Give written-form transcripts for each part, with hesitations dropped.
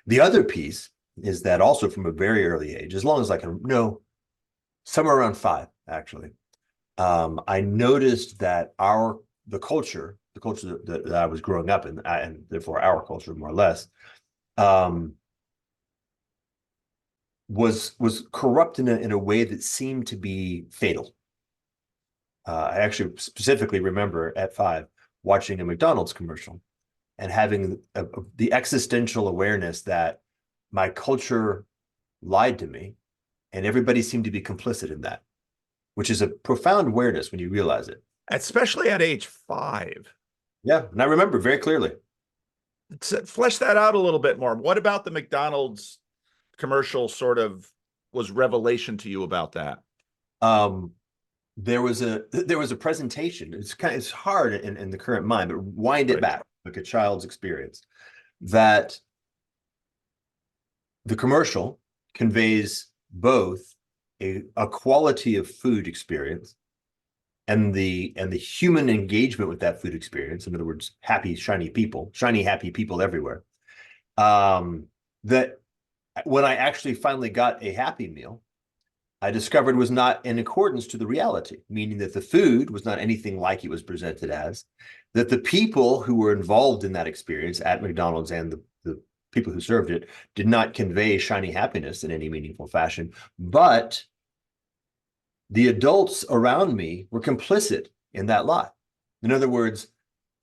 The other piece is that also from a very early age, as long as I can know, somewhere around 5, actually, I noticed that the culture that I was growing up in, and therefore our culture more or less, um, was corrupt in a way that seemed to be fatal. I actually specifically remember at 5 watching a McDonald's commercial and having the existential awareness that my culture lied to me, and everybody seemed to be complicit in that, which is a profound awareness when you realize it. Especially at age 5. Yeah, and I remember very clearly. Flesh that out a little bit more. What about the McDonald's commercial sort of was revelation to you about that? Um, there was a presentation. It's hard in the current mind, but wind it Right. back like a child's experience. That the commercial conveys both a quality of food experience and the human engagement with that food experience. In other words, happy, shiny, happy people everywhere. That when I actually finally got a Happy Meal, I discovered was not in accordance to the reality, meaning that the food was not anything like it was presented as, that the people who were involved in that experience at McDonald's and the people who served it did not convey shiny happiness in any meaningful fashion, but the adults around me were complicit in that lie. In other words,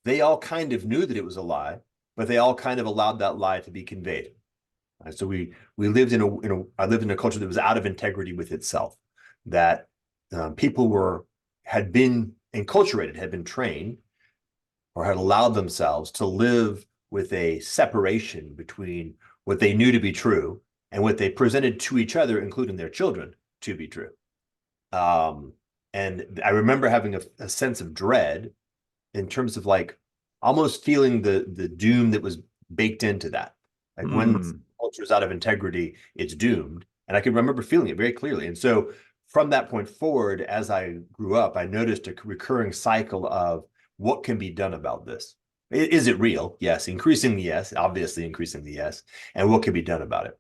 they all kind of knew that it was a lie, but they all kind of allowed that lie to be conveyed. So we lived I lived in a culture that was out of integrity with itself. That people had been enculturated, had been trained, or had allowed themselves to live with a separation between what they knew to be true and what they presented to each other, including their children, to be true. Um, and I remember having a sense of dread in terms of like almost feeling the doom that was baked into that. Like when Mm. culture is out of integrity, it's doomed. And I can remember feeling it very clearly. And so from that point forward, as I grew up, I noticed a recurring cycle of what can be done about this. Is it real? Yes. Increasingly, yes. Obviously, increasingly, yes. And what can be done about it?